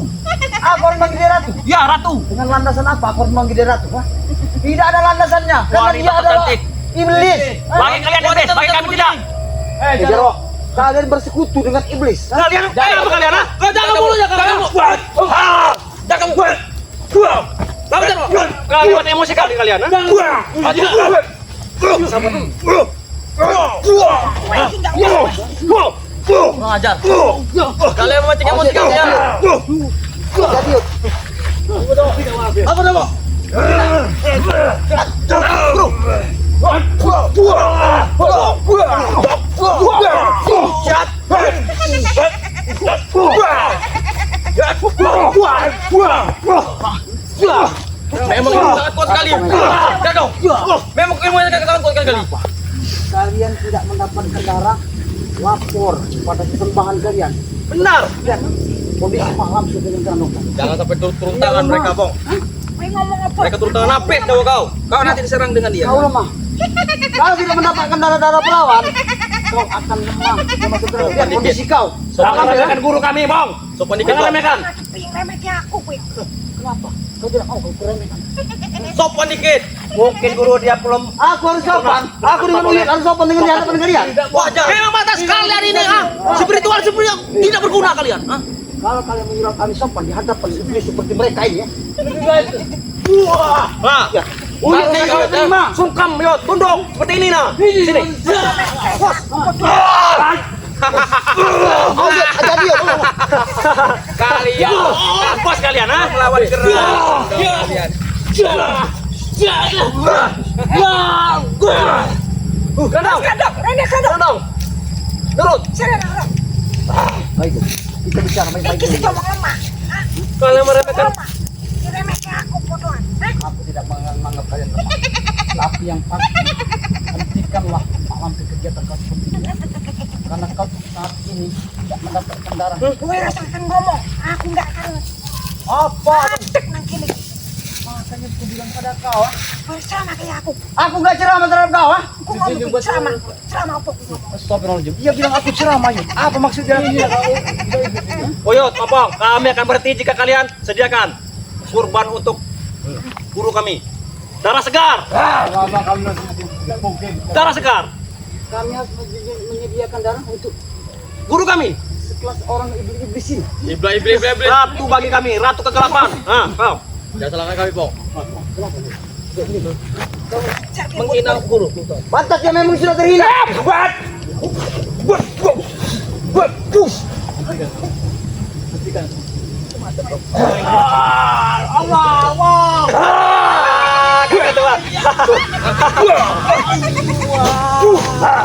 Speaker 8: Aku harus manggil dia ratu.
Speaker 5: Ya, Ratu.
Speaker 8: Dengan landasan apa aku harus manggil dia ratu? Hah? Tidak ada landasannya. Karena
Speaker 5: Wanita
Speaker 8: dia adalah
Speaker 5: cantik.
Speaker 8: iblis.
Speaker 5: Bagi kalian iblis, bagi kami tidak.
Speaker 8: Jaro, kalian bersekutu dengan iblis. Hah?
Speaker 5: Kalian apa kalian? Jangan mulutnya kalian. Jangan buat. Kalian buat emosi kali kalian. Kurang ajar. Kalian memancing emosi kalian.
Speaker 8: Jadi, yuk.
Speaker 5: Apa nama? Memang ilmu sangat kuat sekali. Kau. Memang ilmu yang sangat kuat sekali.
Speaker 8: Kalian tidak mendapatkan darah, lapor pada sembahan kalian.
Speaker 5: Benar.
Speaker 8: Lihat, kondisi malam sudah dengan kerandong.
Speaker 5: Jangan sampai turun tangan mereka, Bong.
Speaker 7: Mau ngomong apa?
Speaker 5: Mereka turun tangan apik tahu kau. Kau nanti diserang dengan dia.
Speaker 8: Kau lemah. Kalau tidak mendapatkan darah-darah pelawan, kau akan lemah. Termasuk lihat kondisi kau.
Speaker 5: Jangan remehkan guru kami, Bong. Sopan dikit, Bong. Remehkan.
Speaker 7: Yang remehnya aku, Win.
Speaker 8: Kenapa? Kau tidak mau kau kuremehkan.
Speaker 5: Sopan dikit. Mungkin guru dia belum.
Speaker 8: Aku harus sopan. Aku dengan Uyut harus sopan dengan dia, dengan kalian.
Speaker 5: Wajar. Memang batas kalian ini, spiritual tidak berguna kalian.
Speaker 8: Kalau kalian mengira kami sopan di hadapan iblis seperti mereka ini ya.
Speaker 5: Nah,
Speaker 8: Uyut saya kau terima.
Speaker 5: sungkam, yuk, tunduk seperti ini nah. Sini.
Speaker 8: Uyut aja dia.
Speaker 5: Kalian, puas kalian, melawan kalian. Kandang,
Speaker 7: Rene sadar.
Speaker 5: kandang. Turut.
Speaker 7: Sadar.
Speaker 8: Baik, kita bicara baik-baik.
Speaker 7: Kita ngomong lemah.
Speaker 5: Kalian meremehkan.
Speaker 7: Lemah. Remehnya aku bodohan.
Speaker 8: Aku tidak menganggap kalian lemah. Tapi yang pasti hentikanlah malam kegiatan kau seperti ini. Karena kau saat ini tidak mendapatkan darah.
Speaker 7: Gue rasakan ngomong. Aku nggak akan
Speaker 8: Apa?
Speaker 7: atek nang kini.
Speaker 8: Makanya aku bilang pada kau,
Speaker 7: Bersama kayak aku.
Speaker 8: aku nggak ceramah terhadap kau,
Speaker 7: Aku ngomong ceramah. Ceramah apa?
Speaker 8: Astagfirullahaladzim. Dia bilang aku ceramah, Yud. Apa maksudnya?
Speaker 5: Oyot, Popong, kami akan berhenti jika kalian sediakan kurban untuk guru kami. Darah segar,
Speaker 8: Lama kami tidak mungkin.
Speaker 5: darah segar.
Speaker 8: Kami harus menyediakan darah untuk
Speaker 5: Guru kami.
Speaker 8: sekelas orang iblis ini.
Speaker 5: Iblis. Ratu bagi kami, ratu kegelapan. Kau. Jangan salahkan kami, Pong. Menghina guru.
Speaker 8: Pantas dia memang sudah terhina.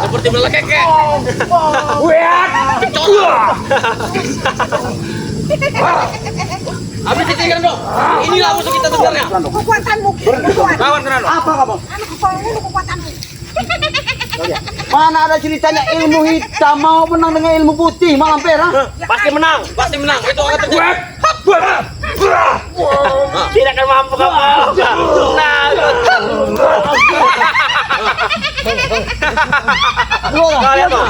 Speaker 5: Seperti melekeke. Habis ditinggal dong. Inilah musuh kita sebenarnya.
Speaker 7: Kekuatanmu. Kekuatan.
Speaker 5: Kawan kenal.
Speaker 8: Apa kamu?
Speaker 7: Anu kekuatanmu.
Speaker 8: Mana ada ceritanya ilmu hitam mau menang dengan ilmu putih malam perah?
Speaker 5: Pasti menang. Itu akan terjadi. Tidak akan mampu kamu. Kalian mah.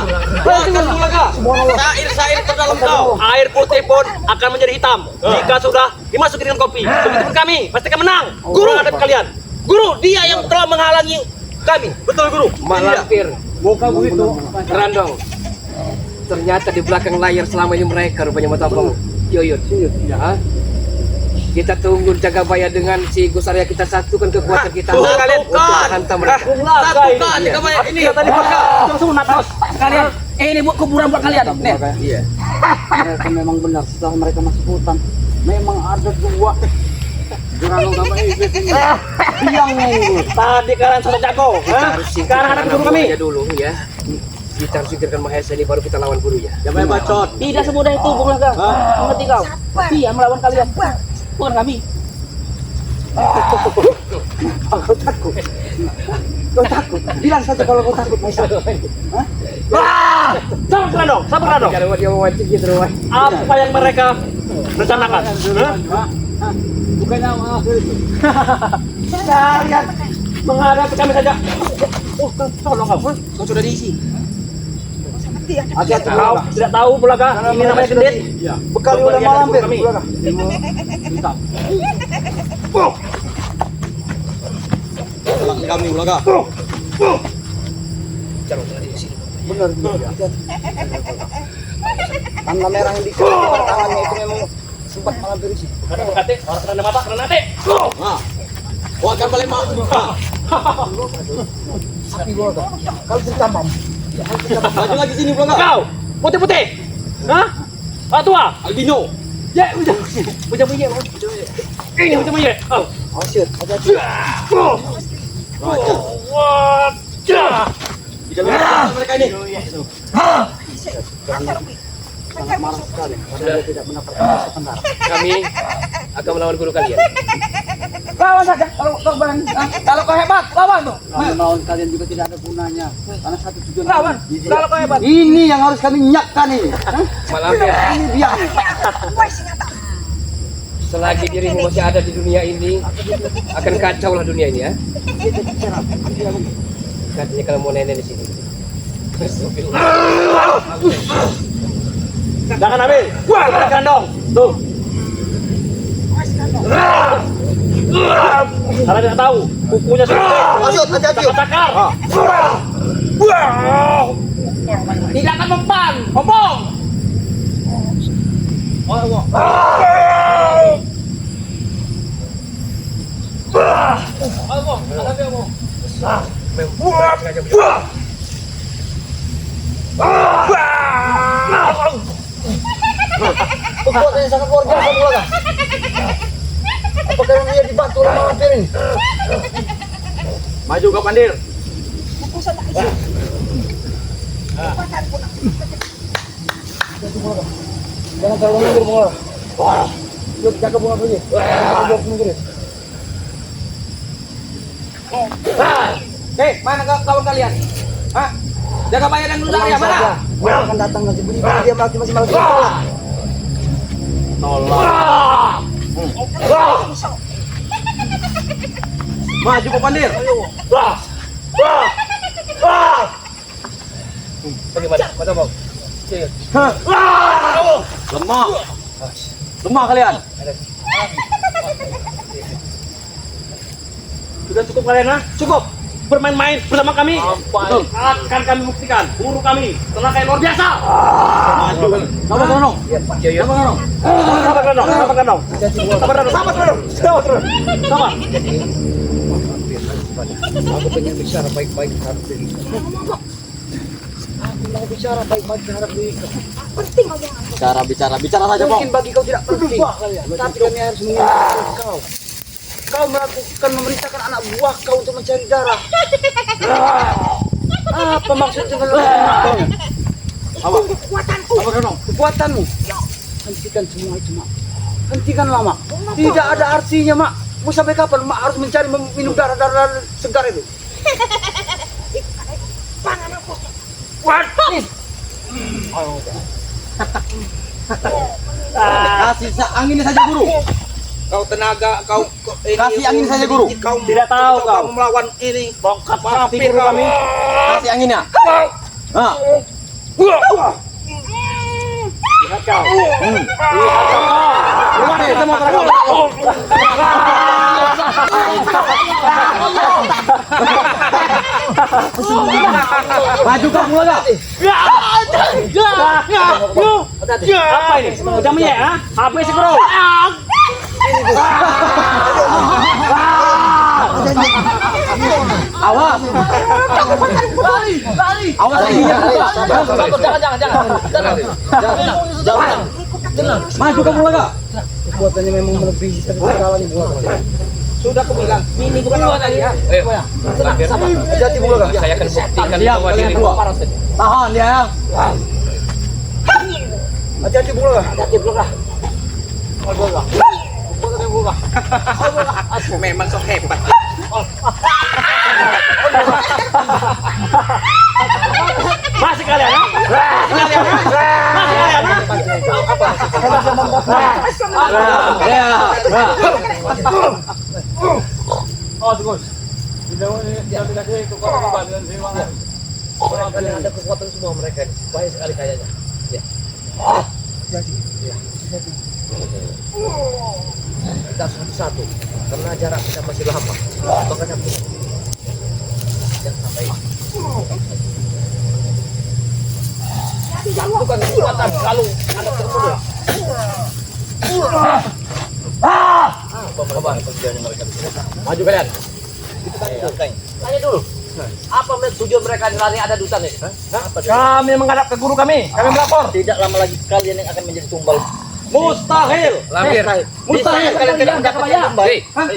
Speaker 5: Sair terdalam kau. Air putih pun akan menjadi hitam jika sudah dimasuki dengan kopi. Begitu pun kami pasti akan menang. Guru menghadapi kalian. Guru dia yang telah menghalangi kami. Betul guru.
Speaker 6: Malampir, muka begitu, kerandong. Ternyata di belakang layar selama ini mereka rupanya mata Bang Yoyot. Ya. Kita tunggu Jagabaya dengan si Gus Arya, kita satukan kekuatan kita
Speaker 5: Kalian
Speaker 6: untuk hantam mereka.
Speaker 5: satukan Jagabaya ini.
Speaker 6: Tadi pakai
Speaker 8: Langsung natos. Kalian, ini buat kuburan buat kalian. Nih.
Speaker 6: Iya.
Speaker 8: Mereka memang benar setelah mereka masuk hutan. Memang ada dua Geranong sama Iblis ini yang ngurus.
Speaker 5: Tadi kalian sudah jago. Sekarang hadapi guru kami.
Speaker 6: Dulu ya. Kita harus singkirkan Mahesa ini baru kita lawan gurunya.
Speaker 5: Jangan bacot.
Speaker 8: Tidak semudah itu, Bung Laga. Mengerti kau? Dia melawan kalian. Bukan kami. Kau takut. Kau takut. Bilang saja kalau kau takut, Maisa.
Speaker 5: Sabar dong, sabar dong.
Speaker 6: Jangan buat dia memancing gitu, Wah.
Speaker 5: Apa yang mereka rencanakan?
Speaker 8: Bukannya akhir itu.
Speaker 5: Kalian menghadapi kami saja. Tolong kau.
Speaker 6: Kau sudah diisi.
Speaker 8: Hati-hati,
Speaker 5: Kau tidak tahu Bulaga, ini namanya gendit.
Speaker 8: Bekali udah
Speaker 5: Bagian
Speaker 8: mampir.
Speaker 5: kami.
Speaker 3: Belakang kami Ulaga.
Speaker 6: Jangan sudah diisi.
Speaker 8: Benar. Tanda merah yang di tangannya itu memang sempat mampir sih.
Speaker 5: Karena berkati, orang kena mata, kena nanti.
Speaker 3: Nah. Wah, kan balik mau.
Speaker 8: Sapi gua tuh. Kalau cerita mam.
Speaker 3: Maju lagi sini Ulaga.
Speaker 5: Kau, putih-putih. Hah? Tua.
Speaker 3: Albino.
Speaker 5: Ya, udah. Punya. Ini punya. Oh.
Speaker 8: Asyik, hati-hati.
Speaker 5: Wajah.
Speaker 3: Bisa lihat mereka ini.
Speaker 8: Sangat marah sekali karena dia tidak mendapatkan sebentar.
Speaker 6: Kami akan melawan guru kalian.
Speaker 8: Lawan saja kalau kau berani. Kalau kau hebat, lawan tuh. Melawan kalian juga tidak ada gunanya. Karena satu tujuan. Lawan. Kalau kau hebat. Ini yang harus kami nyakkan ini.
Speaker 6: Maaf ya.
Speaker 8: Ini dia.
Speaker 6: Selagi dirimu masih ada di dunia ini, akan kacau lah dunia ini ya. Katanya kalau mau nenek di sini.
Speaker 5: Jangan ambil. Wah, makan dong. Tuh. Karena tidak tahu, kukunya seperti
Speaker 3: Masuk, hati-hati.
Speaker 5: cakar.
Speaker 6: Tidak akan mempan, ngomong.
Speaker 8: Kekuatannya sangat luar biasa Ulaga. Apakah dia dibantu oleh mampir ini?
Speaker 5: Maju kau Pandir.
Speaker 8: Jangan terlalu mundur Ulaga. Wah, yuk jaga bunga ini. Mundur.
Speaker 6: Mana kawan kalian? Hah? Jagabaya dan Gus Arya mana?
Speaker 8: Dia akan datang nanti beli dia masih malah ditolak.
Speaker 5: Maju kau Pandir.
Speaker 6: Bagaimana? Mata mau?
Speaker 5: Lemah. Lemah kalian. Sudah cukup kalian, ha? Cukup. Bermain-main bersama kami. Betul. Akan kami buktikan guru kami tenaga yang luar biasa. Maju. Sabar Renong. Sabar Renong. Sabar Renong. Sabar Renong. Sabar Renong. Sabar Renong. Sabar.
Speaker 6: Aku pengen bicara baik-baik terhadap diriku.
Speaker 8: Aku mau bicara baik-baik terhadap diriku.
Speaker 7: Penting omongan.
Speaker 3: Bicara saja, Bang.
Speaker 8: Mungkin bagi kau tidak penting, tapi kami harus mengingatkan kau. Kau melakukan memerintahkan anak buah kau untuk mencari darah. Apa maksud dengan kau?
Speaker 7: Kekuatanku.
Speaker 8: Kekuatanmu. Hentikan semua itu, Mak. Hentikan lama. Tidak ada artinya, Mak. Mau sampai kapan Mak harus mencari minum darah segar itu?
Speaker 7: Pangan aku.
Speaker 3: Kasih anginnya saja, Guru.
Speaker 6: Kau tenaga, kau
Speaker 3: Kasih angin saja, Guru.
Speaker 6: Kau
Speaker 5: Tidak tahu kau.
Speaker 6: melawan ini.
Speaker 5: Bongkar sakti guru kami.
Speaker 3: Kasih anginnya. Nah,
Speaker 5: Lihat kau. Lihat kau. Lihat kita mau terang.
Speaker 3: maju kau Ulaga.
Speaker 5: Apa ini? Udah menye, ha? Habis bro.
Speaker 8: Awas. Awas giginya.
Speaker 6: Jangan.
Speaker 8: Maju kamu laga. Kekuatannya memang melebihi sekali
Speaker 6: Sudah aku bilang, ini bukan lawan ya.
Speaker 8: Hati-hati Bulaga.
Speaker 6: Saya akan buktikan bahwa
Speaker 8: Kalian
Speaker 6: diriku
Speaker 8: dua. Tahan dia yang. Hati-hati Bulaga. Hati-hati Bulaga.
Speaker 6: Aku memang sok hebat.
Speaker 5: Masih kalian, ha? Masih kalian,
Speaker 2: Ada kekuatan semua mereka ini. Bahaya sekali kayaknya. Ya. Kita satu-satu karena jarak kita masih lama. Makanya jangan sampai bukan kekuatan kalau ada termuda. Maju kalian. Tanya dulu. Apa tujuan mereka lari ada dutan ini?
Speaker 5: Kami menghadap ke guru kami. Kami melapor.
Speaker 1: Tidak lama lagi kalian yang akan menjadi tumbal.
Speaker 5: Mustahil.
Speaker 2: Lampir.
Speaker 5: Mustahil kalian tidak mendapat tumbal.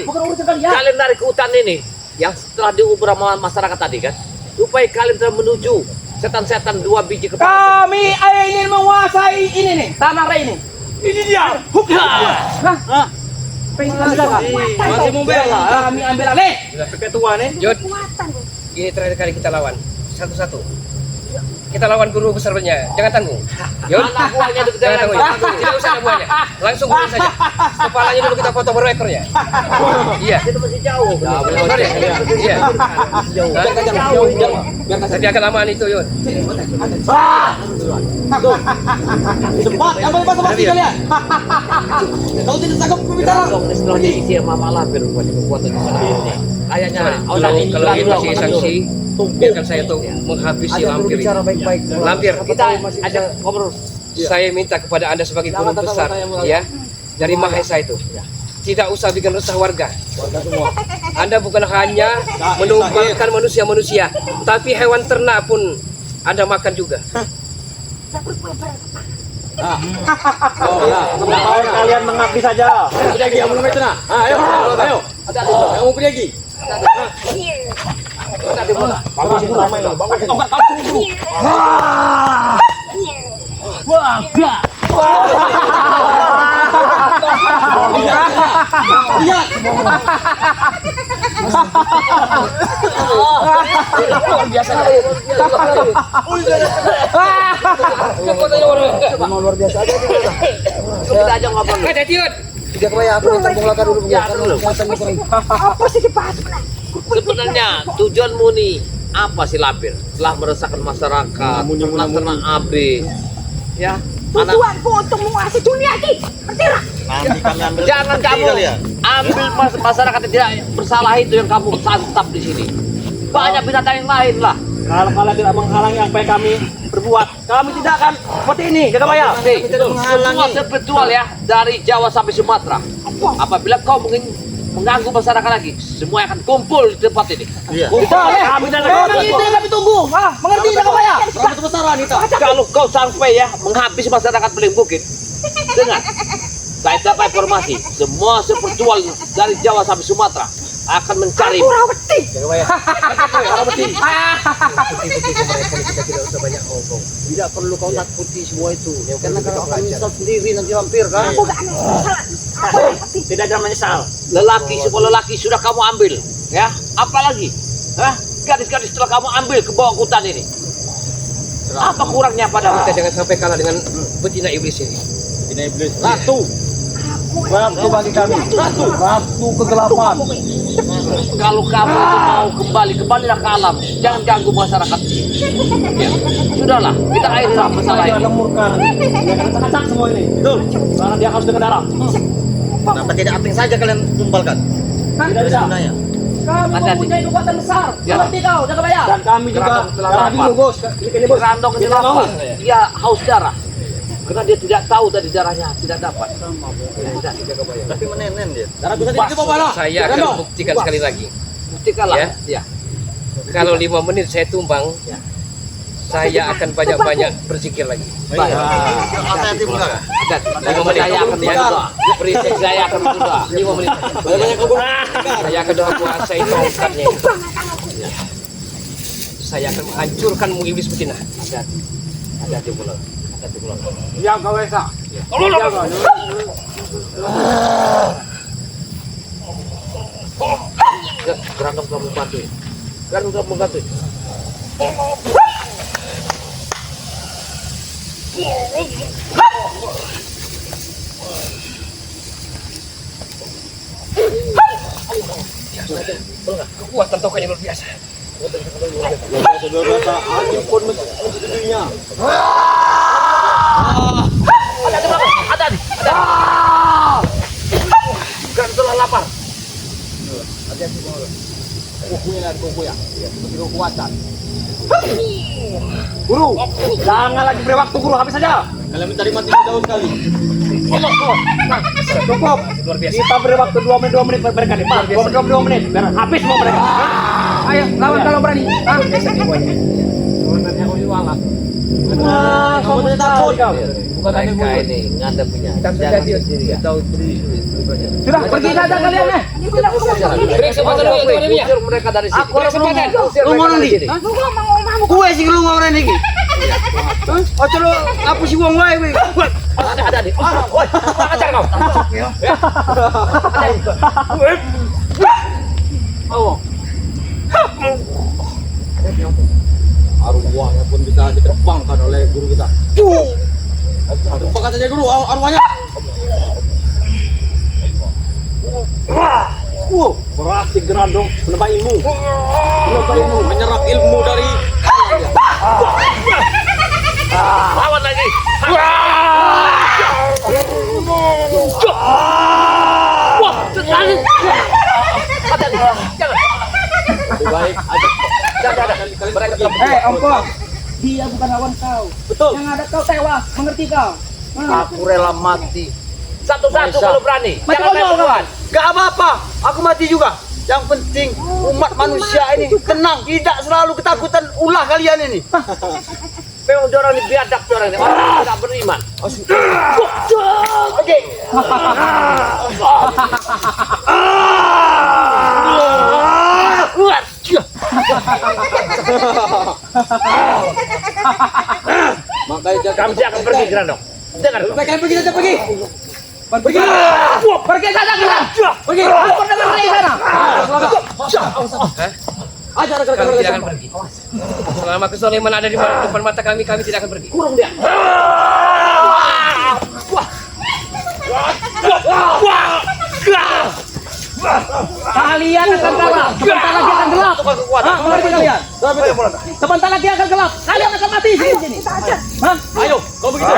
Speaker 7: Bukan urusan kalian.
Speaker 2: Kalian dari ke hutan ini yang setelah diubur sama masyarakat tadi kan, supaya kalian telah menuju setan-setan 2 biji kepala.
Speaker 6: Kami ingin menguasai ini nih, tanah ini.
Speaker 5: Ini dia.
Speaker 6: Masih mau bela? Kami ambil alih.
Speaker 5: Ketua nih.
Speaker 6: Jod,
Speaker 7: Kekuatan.
Speaker 6: ini terakhir kali kita lawan. Satu-satu. Kita lawan guru besarnya. Jangan tanggung. Yod.
Speaker 2: Anak buahnya itu
Speaker 6: Jangan tanggung. Tidak usah anak buahnya. Langsung bunuh saja. Kepalanya dulu kita foto baru ekornya. Iya.
Speaker 2: Itu masih jauh.
Speaker 6: Benar ya? Iya. Tapi agak lamaan itu, Yod.
Speaker 5: Cepat, ambil basa-basi kalian. Kalau tidak sanggup berbicara.
Speaker 2: Setelah diisi sama Lampir rupanya kekuatan di sana. Kayaknya
Speaker 6: Kalau ini masih sanksi, biarkan saya tuh menghabisi Lampir ini. Lampir,
Speaker 2: kita ajak ngobrol.
Speaker 6: saya minta kepada Anda sebagai guru besar, ya, dari Mahesa itu. Tidak usah bikin resah warga. Anda bukan hanya menumpangkan manusia-manusia, tapi hewan ternak pun Anda makan juga.
Speaker 5: Kalian mengabdi saja. Pergi, yang belum itu nah. Ayo. Yang mau pergi. Bagus itu ramai loh. Bagus.
Speaker 8: Luar biasa aja.
Speaker 2: Kita ajak ngobrol.
Speaker 8: Tiga kebaya aku yang kampung laka dulu.
Speaker 7: Apa sih dibahas?
Speaker 2: Sebenarnya tujuanmu nih apa sih Lampir? Setelah meresahkan masyarakat, ternak abri, ya.
Speaker 7: Tujuanku untuk menguasai dunia ini. Bertirah.
Speaker 1: Nanti kami ambil
Speaker 2: Jangan
Speaker 1: seperti
Speaker 2: kamu
Speaker 1: kalian.
Speaker 2: ambil masyarakat yang tidak bersalah itu yang kamu santap di sini. Banyak binatang yang lain lah.
Speaker 5: Kalau kalian tidak menghalangi apa yang kami berbuat, kami tidak akan seperti ini. Jaga bayar.
Speaker 2: Semua spiritual ya dari Jawa sampai Sumatera. Apabila kau mengganggu masyarakat lagi, semua akan kumpul di tempat ini.
Speaker 1: Iya.
Speaker 5: Kami tidak akan
Speaker 6: Itu yang kami tunggu. Mengerti jaga bayar?
Speaker 2: Kalau kau sampai ya menghabisi masyarakat Beling Bukit, dengar, saya dapat informasi semua spiritual dari Jawa sampai Sumatera akan mencari.
Speaker 7: Kurawati.
Speaker 2: Tidak perlu kau takuti semua itu, karena kau akan menyesal sendiri nanti Lampir kan.
Speaker 7: Aku gak aneh salah.
Speaker 5: Tidak ada menyesal.
Speaker 2: Semua lelaki sudah kamu ambil, ya. Apalagi, gadis-gadis telah kamu ambil ke bawah hutan ini. Apa kurangnya pada
Speaker 6: Kita jangan sampai kalah dengan betina iblis ini.
Speaker 5: Ratu. Ratu bagi kami. Ratu kegelapan.
Speaker 2: kalau kamu itu mau kembalilah ke alam, jangan ganggu masyarakat. Ya. Sudahlah, kita akhirilah masalah
Speaker 5: Dia
Speaker 2: ini.
Speaker 5: akan murka. Dia akan terkacak semua ini. Betul. Karena dia harus dengan darah.
Speaker 1: Kenapa tidak aping saja kalian tumbalkan?
Speaker 5: Tidak bisa.
Speaker 1: Sebenarnya.
Speaker 6: Kamu mempunyai kekuatan besar.
Speaker 2: Ya.
Speaker 6: Mengerti kau, jaga bayar?
Speaker 5: Dan kami juga
Speaker 2: Kerandong
Speaker 5: darah dulu bos. Ini bos.
Speaker 2: Kerandong
Speaker 5: Kita
Speaker 2: kenapa?
Speaker 5: mau.
Speaker 2: Dia haus darah. Karena dia tidak tahu tadi darahnya tidak dapat. Ya, jaga bayar.
Speaker 3: Tapi menenen dia.
Speaker 5: Darah bisa dikit apa lah?
Speaker 9: Saya akan buktikan sekali lagi.
Speaker 2: Buktikanlah.
Speaker 9: Ya.
Speaker 2: Ya.
Speaker 9: Kalau 5 menit saya tumbang,
Speaker 2: Ya.
Speaker 9: saya akan banyak-banyak berzikir lagi.
Speaker 2: Baik.
Speaker 3: Hati-hati pula.
Speaker 2: Dan
Speaker 9: 5 menit.
Speaker 2: saya akan berdoa. Berisik saya akan berdoa.
Speaker 9: 5 menit.
Speaker 5: Banyak kubur.
Speaker 9: Saya akan doa kuasai tongkatnya itu. Saya akan menghancurkan iblis betina.
Speaker 2: Hati-hati pula. Hati-hati pula.
Speaker 5: Yang kau Esa.
Speaker 2: Gerandong kamu bantu. Gerandong kamu bantu.
Speaker 9: Kekuatan tongkatnya luar biasa.
Speaker 5: Angin pun menjadinya.
Speaker 2: Ada di belakang. Ada di. Ada. Bukan telah lapar. Hati-hati pula.
Speaker 5: Kukuya. Kekuatan. Guru, jangan lagi beri waktu guru, habis saja. Kalian mencari mati jauh sekali. Cukup. Kita beri waktu 2 menit mereka nih. 2 menit. Biar habis semua mereka. Ayo, lawan kalau berani. Sebenarnya kau jualan. Kamu tidak takut kau.
Speaker 2: Mereka ini ngadepnya. Jangan sendiri ya.
Speaker 5: Sudah, pergi saja kalian nih.
Speaker 9: Beri kesempatan dulu ya, teman-teman ya.
Speaker 2: Usir mereka dari sini.
Speaker 9: Beri kesempatan.
Speaker 2: Usir mereka dari sini.
Speaker 8: Gue sih lu ngomong ini. Oh coba apa sih uang wae we.
Speaker 2: Ada di. Ajar kau.
Speaker 5: Arwahnya pun bisa diterbangkan oleh guru kita. Apa katanya guru arwahnya? Berarti Gerandong menebak ilmu. Menyerap ilmu dari
Speaker 2: Lawan lagi. Wah, sekali. Hati-hati. Jangan.
Speaker 5: lebih baik aja. Jangan mereka tetap.
Speaker 8: Ompong, dia bukan lawan kau.
Speaker 5: Betul.
Speaker 8: Yang ada kau tewas, mengerti kau?
Speaker 2: Aku rela mati. Satu-satu kalau berani.
Speaker 8: Mati
Speaker 2: Jangan main
Speaker 8: konyol,
Speaker 2: perempuan.
Speaker 3: Gak apa-apa, aku mati juga. Yang penting umat manusia ini tenang, tidak selalu ketakutan ulah kalian ini.
Speaker 2: Memang orang ini biadab orang ini. Orang tidak beriman.
Speaker 3: Oke.
Speaker 5: Makanya
Speaker 2: Kami akan pergi Gerandong. Dengar.
Speaker 5: kalian pergi saja pergi.
Speaker 8: Pergi. Pergi saja kita. Pergi. Aku dengar dari sana.
Speaker 5: Ajar
Speaker 9: Kami tidak akan pergi. Selama kesoliman ada di depan mata kami tidak akan pergi.
Speaker 2: Kurung dia.
Speaker 8: Kalian akan kalah. Sebentar lagi akan gelap. Mengerti kalian? Sebentar lagi akan gelap. Kalian akan mati di sini. Hah?
Speaker 5: Ayo, kau begitu.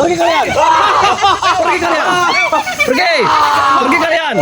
Speaker 5: Pergi kalian.
Speaker 4: Pergi kalian.